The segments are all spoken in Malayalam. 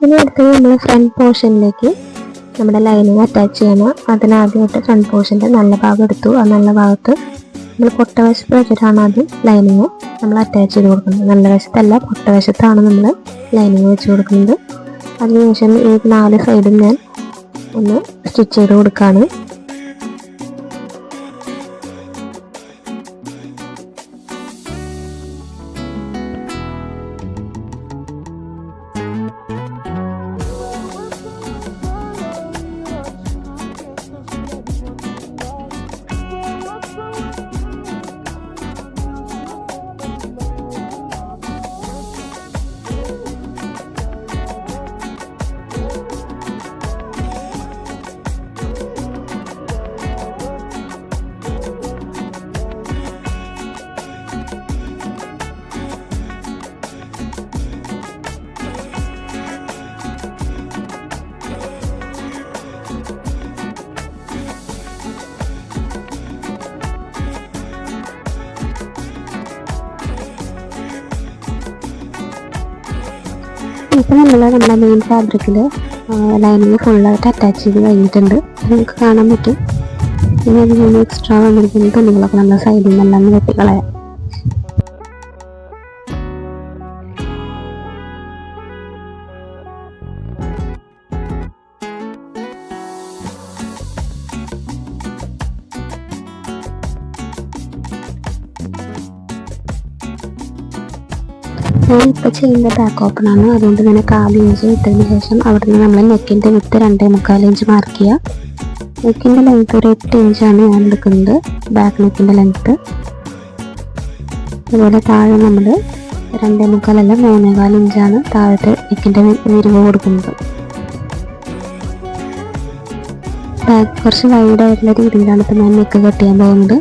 ഇനി അടുത്തത് നമ്മൾ ഫ്രണ്ട് പോർഷനിലേക്ക് നമ്മുടെ ലൈനിങ് അറ്റാച്ച് ചെയ്യണം. അതിനാദ്യമായിട്ട് ഫ്രണ്ട് പോർഷൻ്റെ നല്ല ഭാഗം എടുത്തു. ആ നല്ല ഭാഗത്ത് നമ്മൾ പൊട്ടവശത്ത് വെച്ചിട്ടാണ് ആദ്യം ലൈനിങ് നമ്മൾ അറ്റാച്ച് ചെയ്ത് കൊടുക്കുന്നത്. നല്ല വശത്തല്ല, പൊട്ടവശത്താണ് നമ്മൾ ലൈനിങ് വെച്ച് കൊടുക്കുന്നത്. അതിനുശേഷം ഈ 4 സൈഡും ഞാൻ ഒന്ന് സ്റ്റിച്ച് ചെയ്ത് കൊടുക്കുകയാണ്. ഇപ്പോൾ നമ്മുടെ മെയിൻ ഫാബ്രിക്കിൽ ലൈനിങ് ഫുള്ളായിട്ട് അറ്റാച്ച് ചെയ്ത് കഴിഞ്ഞിട്ടുണ്ട്. നമുക്ക് കാണാൻ പറ്റും. ഇനി അതിൽ നിന്ന് എക്സ്ട്രാ വന്നിരിക്കുന്ന തുണികളൊക്കെ നമ്മൾ സൈഡിൽ നിന്നെല്ലാം വെട്ടിക്കളയാം. ഞാനിപ്പോൾ ചെയ്യുന്ന ബാക്ക് ഓപ്പൺ ആണ്. അതുകൊണ്ട് തന്നെ 1/4 ഇഞ്ച് ഇട്ടതിന് ശേഷം അവിടെ നിന്ന് നമ്മൾ നെക്കിൻ്റെ വിട്ട് 2.25 ഇഞ്ച് മാർക്ക് ചെയ്യുക. നെക്കിൻ്റെ ലെങ്ത്ത് ഒരു 8 ഇഞ്ചാണ് ഞാൻ എടുക്കുന്നത്, ബാക്ക് നെക്കിൻ്റെ ലെങ്ത്ത്. അതുപോലെ താഴെ നമ്മൾ 2.25 അല്ല 3.25 ഇഞ്ചാണ് താഴത്തെ നെക്കിൻ്റെ വിരിവ് കൊടുക്കുന്നത്. ബാക്ക് കുറച്ച് വൈഡായിട്ടുള്ള രീതിയിലാണ് ഇപ്പോൾ ഞാൻ നെക്ക് കട്ട് ചെയ്യാൻ പോകുന്നത്.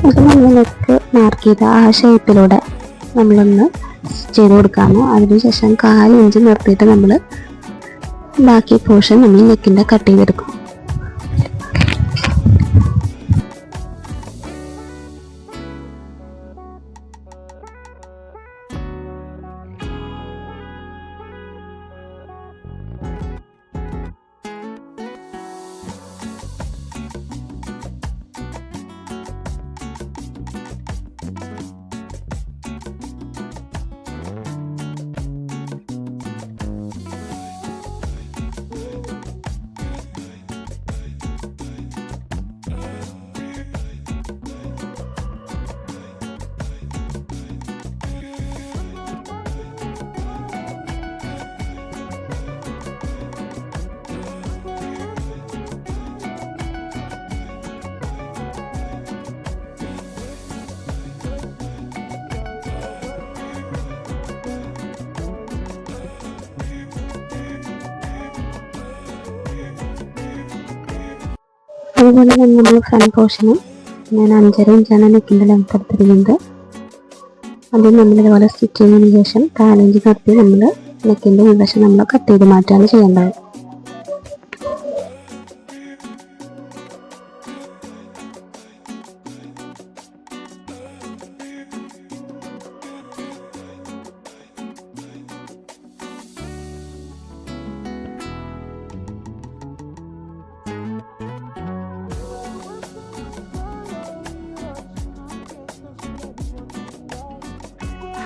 അപ്പോൾ നമ്മൾ നെക്ക് മാർക്ക് ചെയ്ത ആ ഷേപ്പിലൂടെ നമ്മളൊന്ന് ചെയ്ത് കൊടുക്കാമോ. അതിനുശേഷം 1/4 ഇഞ്ച് നിർത്തിയിട്ട് നമ്മൾ ബാക്കി പോർഷൻ നമ്മൾ നെക്കിൻ്റെ കട്ട് ചെയ്തെടുക്കും. അതുപോലെ തന്നെ നമ്മൾ ഫ്രണ്ട് പോർഷനും ഞാൻ 5.5 ഇഞ്ചാണ് നെക്കിൻ്റെ ലെങ്ത് എടുത്തിരിക്കുന്നത്. അത് നമ്മൾ ഇതുപോലെ സ്റ്റിച്ച് ചെയ്തതിന് ശേഷം 1/4 ഇഞ്ച് നിർത്തി നമ്മൾ നെക്കിൻ്റെ ഉൾവശം നമ്മൾ കട്ട് ചെയ്ത് മാറ്റാണ് ചെയ്യേണ്ടത്.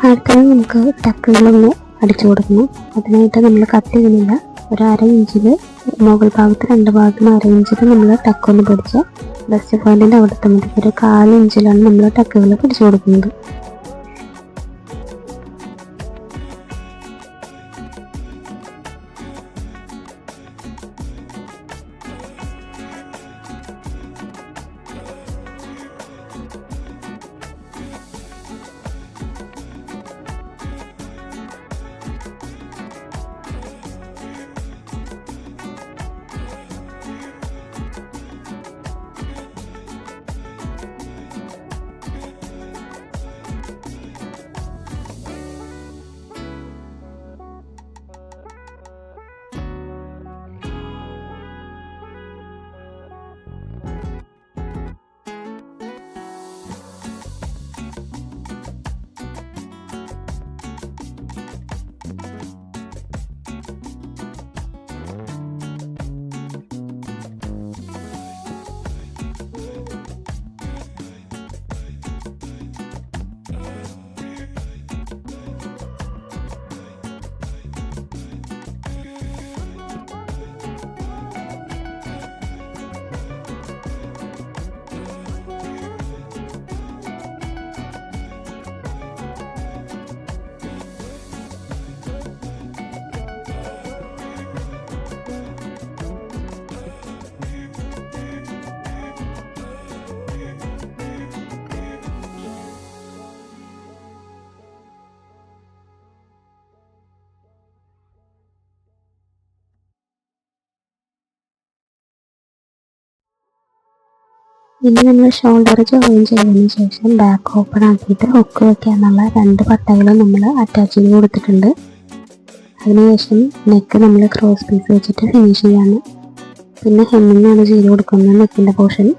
അടുത്തത് നമുക്ക് ടക്കുകളൊന്ന് അടിച്ചു കൊടുക്കണം. അതിനായിട്ട് നമ്മൾ കട്ട് ചെയ്യുന്നില്ല. ഒരു അര-ഇഞ്ചിൽ മുകൾ ഭാഗത്ത് 2 ഭാഗത്തും അര-ഇഞ്ചിൽ നമ്മൾ ടക്കൊന്ന് പിടിച്ച് ബ്രസ്റ്റ് പോയിന്റിൻ്റെ അവിടുത്തെ മുതൽ ഒരു 1/4 ഇഞ്ചിലാണ് നമ്മൾ ടക്കുകൾ പിടിച്ചു കൊടുക്കുന്നത്. ഇനി നമ്മൾ ഷോൾഡർ ജോയിൻ ചെയ്തതിന് ശേഷം ബാക്ക് ഓപ്പൺ ആക്കിയിട്ട് ഹുക്ക് വയ്ക്കാനുള്ള 2 പട്ടകളും നമ്മൾ അറ്റാച്ച് ചെയ്ത് കൊടുത്തിട്ടുണ്ട്. അതിനുശേഷം നെക്ക് നമ്മൾ ക്രോസ് പീസ് വെച്ചിട്ട് ഫിനിഷ് ചെയ്യാണ്. പിന്നെ ഹെമ്മിങ്ങാണ് ചെയ്ത് കൊടുക്കുന്നത് നെക്കിൻ്റെ പോർഷൻ.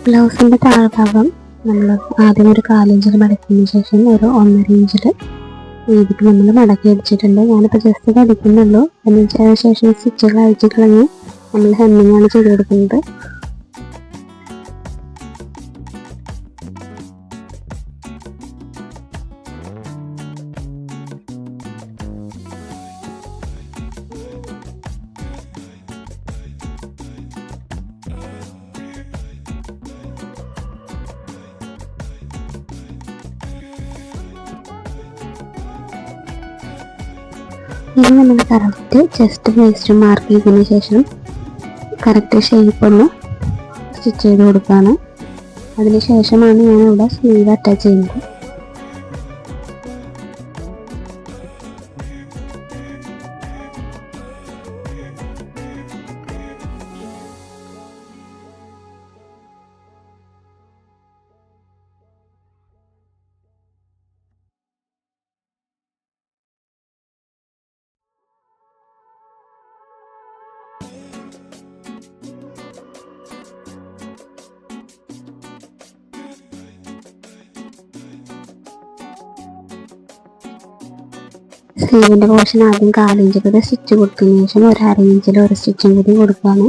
ബ്ലൗസിൻ്റെ താഴ്ഭാഗം നമ്മൾ ആദ്യം ഒരു 1/4 ഇഞ്ചിൽ മടക്കിയതിന് ശേഷം ഒരു 1.5 ഇഞ്ചിൽ വീതിക്ക് നമ്മൾ മടക്കി അടിച്ചിട്ടുണ്ട്. ഞാനിപ്പോൾ ജസ്റ്റ് ഇത് അടിക്കുന്നുള്ളൂ. അതിന് ശേഷം സ്റ്റിച്ചുകൾ അഴിച്ച് കളഞ്ഞ് നമ്മൾ ഹെമ്മിങ്ങാണ് ചെയ്ത് കൊടുക്കുന്നത്. ഇനി നമ്മൾ കറക്റ്റ് ചെസ്റ്റ് വേസ്റ്റ് മാർക്ക് ചെയ്തതിന് ശേഷം കറക്റ്റ് ഷേപ്പ് ഒന്ന് സ്റ്റിച്ച് ചെയ്ത് കൊടുക്കുകയാണ്. അതിന് ശേഷമാണ് ഞാനിവിടെ സ്ലീവ് അറ്റാച്ച് ചെയ്യുന്നത്. സ്ലീവിൻ്റെ പോർഷൻ ആദ്യം 1/4 ഇഞ്ച് കൂടെ സ്റ്റിച്ച് കൊടുത്തതിന് ശേഷം ഒരു 1/2 ഇഞ്ചിൽ ഒരു സ്റ്റിച്ചും കൂടി കൊടുക്കുകയാണ്.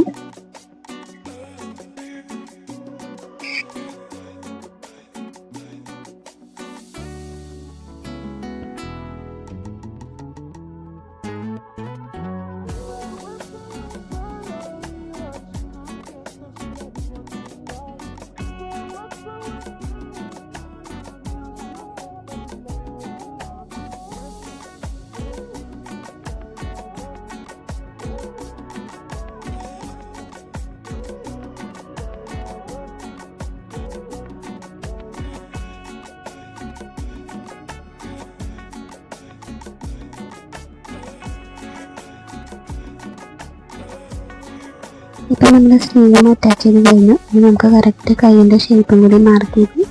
ഇപ്പം നമ്മൾ സ്ലീവും അറ്റാച്ച് ചെയ്ത് കഴിഞ്ഞു. ഇനി നമുക്ക് കറക്റ്റ് കൈയിൻ്റെ ഷേപ്പും കൂടി മാർക്ക് ചെയ്ത്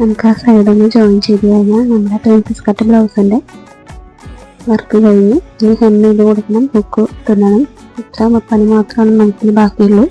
നമുക്ക് ആ സൈഡൊന്ന് ജോയിൻ ചെയ്ത് കഴിഞ്ഞാൽ നമ്മുടെ പ്രിൻസസ് കട്ട് ബ്ലൗസിൻ്റെ വർക്ക് കഴിഞ്ഞ്. ഇനി ഹെം ചെയ്ത് കൊടുക്കണം, ഹുക്ക് തുന്നണം. ഇത്ര പണി മാത്രമാണ് നമുക്കിനി ബാക്കിയുള്ളൂ.